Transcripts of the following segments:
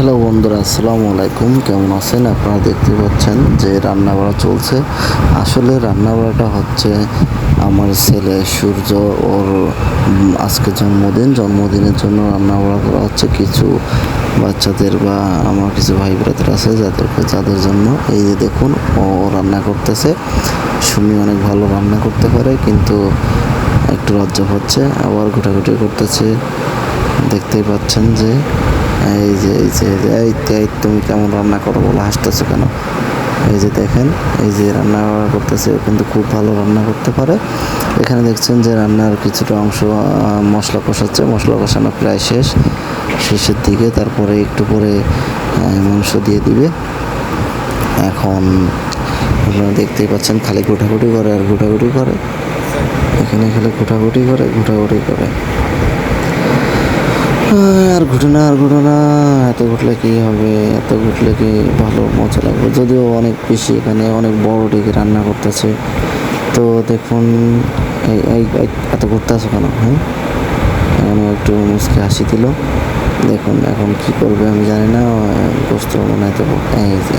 Hello বন্ধুরা, আসসালামু আলাইকুম। কেমন আছেন? আপনারা দেখতে পাচ্ছেন যে রান্না বাড়া চলছে। আসলে রান্না বাড়াটা হচ্ছে আমার ছেলে সূর্য ওর আজকে জন্মদিনের জন্য রান্না বাড়া করা হচ্ছে কিছু বাচ্চাদের বা আমার কিছু ভাই ব্রাদার আছে যাদের জন্য। এই যে দেখুন, ও রান্না করতেছে। সুমি অনেক ভালো রান্না করতে পারে, কিন্তু একটু লজ্জা হচ্ছে, আবার ঘোটাঘুটি করতেছে। দেখতেই পাচ্ছেন যে এই তুমি কেমন রান্না করো বলে হাসতেছো কেন? এই যে দেখেন, এই যে রান্না করতেছে, কিন্তু খুব ভালো রান্না করতে পারে। এখানে দেখছেন যে রান্নার কিছুটা অংশ মশলা কষাচ্ছে। মশলা কষানো প্রায় শেষের দিকে, তারপরে একটু পরে মাংস দিয়ে দিবে। এখন আপনারা দেখতেই পাচ্ছেন খালি ঘোটাঘুটি করে আর ঘোটাঘুটি করে। এখানে খালি ঘোটাঘুটি করে আর ঘটনা এত ঘটলে কি হবে? এত ঘটলে কি ভালো মজা লাগবে? যদিও অনেক বেশি, এখানে অনেক বড় ডিগে রান্না করতেছে। তো দেখুন, এই এত করতে আসো কেন? হ্যাঁ, এখনও একটু মুচকি হাসি দিল। দেখুন এখন কি করবে আমি জানি না। গোস্ত বানাইতে এই যে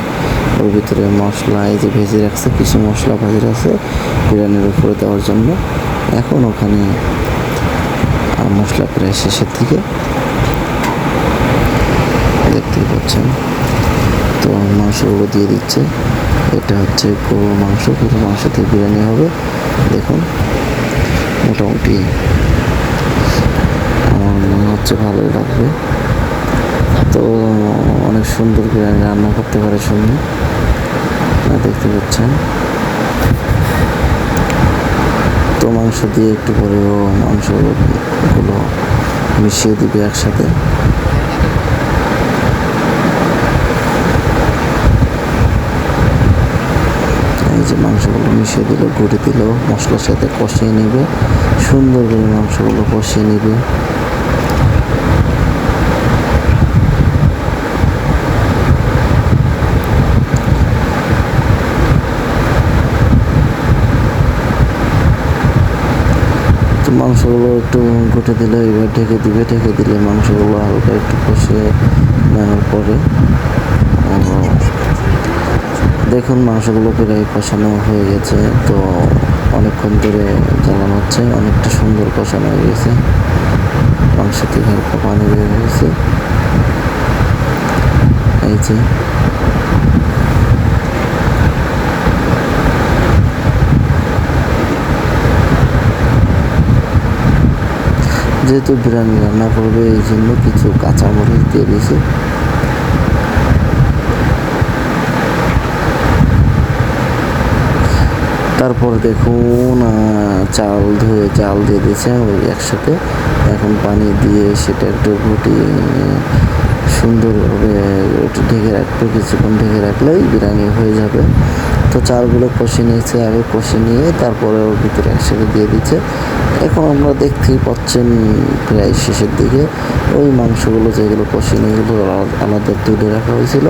ওর ভিতরে মশলা এই যে ভেজে রাখছে, কিছু মশলা ভাজি রাখছে বিরিয়ানির উপরে দেওয়ার জন্য। এখন ওখানে মশলা প্রায় শেষের দিকে, দেখতেই পাচ্ছেন। তো মাংসগুলো দিয়ে দিচ্ছে। এটা হচ্ছে গরুর মাংস দিয়ে বিরিয়ানি হবে। দেখুন, মোটামুটি আমার মনে হচ্ছে ভালোই লাগবে। তো অনেক সুন্দর বিরিয়ানি রান্না করতে পারে সুমি, দেখতে পাচ্ছেন। তো মাংস দিয়ে একটু পরেও মাংসগুলো মিশিয়ে দিবে একসাথে। এই যে মাংসগুলো মিশিয়ে দিল, গুঁড়ি দিল, মশলার সাথে কষিয়ে নেবে, সুন্দর করে মাংসগুলো কষিয়ে নেবে। তো মাংসগুলো একটু ঘুটে দিলে এবার ঢেকে দিলে মাংসগুলো হালকা একটু কষিয়ে নেওয়ার পরে দেখুন মাংসগুলো প্রায় কষানো হয়ে গেছে। তো অনেকক্ষণ ধরে জ্বালানো হচ্ছে, অনেকটা সুন্দর কষানো হয়ে গেছে। মাংস থেকে হালকা পানি বের হয়েছে। এই যে যেহেতু বিরিয়ানি রান্না করবে, এই জন্য কিছু কাঁচামরিচ দিয়ে দিয়েছে। তারপর দেখুন চাল ধুয়ে চাল দিয়ে দিয়েছে ওই একসাথে। এখন পানি দিয়ে সেটা একটু ফুটিয়ে সুন্দরভাবে একটু ঢেকে রাখবে। কিছুক্ষণ ঢেকে রাখলেই বিরিয়ানি হয়ে যাবে। তো চালগুলো কষে নিয়েছে, আগে কষে নিয়ে তারপরে ওর ভিতরে একসাথে দিয়ে দিচ্ছে। এখন আমরা দেখতেই পাচ্ছেন প্রায় শেষের দিকে ওই মাংসগুলো যেগুলো কষে নিয়ে এগুলো আলাদা তুলে রাখা হয়েছিল,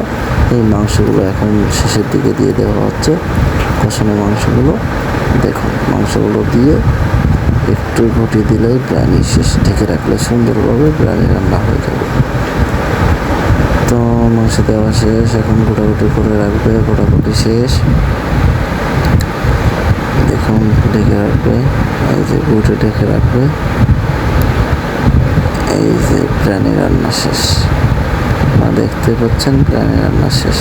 এই মাংসগুলো এখন শেষের দিকে দিয়ে দেওয়া হচ্ছে। কষানো মাংসগুলো দেখুন, মাংসগুলো দিয়ে একটু ঘুটিয়ে দিলেই বিরিয়ানি শেষ, ঢেকে রাখলে সুন্দরভাবে বিরিয়ানি রান্না হয়ে যাবে। তো মাংস দেওয়া শেষ, এখন গোটাগুটি করে রাখবে। গোটাগুটি শেষ, দেখুন ঢেকে রাখবে। এই যে গুটে ঢেকে রাখবে। এই যে বিরিয়ানি রান্না শেষ, দেখতে পাচ্ছেন বিরিয়ানি রান্না শেষ।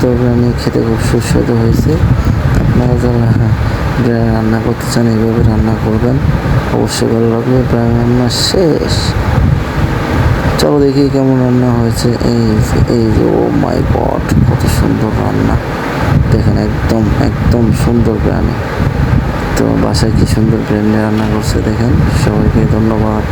তো বিরিয়ানি খেতে খুব সুস্বাদু হয়েছে। আপনারা যারা বিরিয়ানি রান্না করতে চান এইভাবে রান্না করবেন, অবশ্যই ভালো লাগবে। বিরিয়ানি রান্না শেষ। চলো দেখি কেমন রান্না হয়েছে। এই যে ও মাই গড, কত সুন্দর রান্না দেখেন, একদম সুন্দর বিরিয়ানি। তো বাসায় কি সুন্দর বিরিয়ানি রান্না করছে দেখেন। সবাইকে ধন্যবাদ।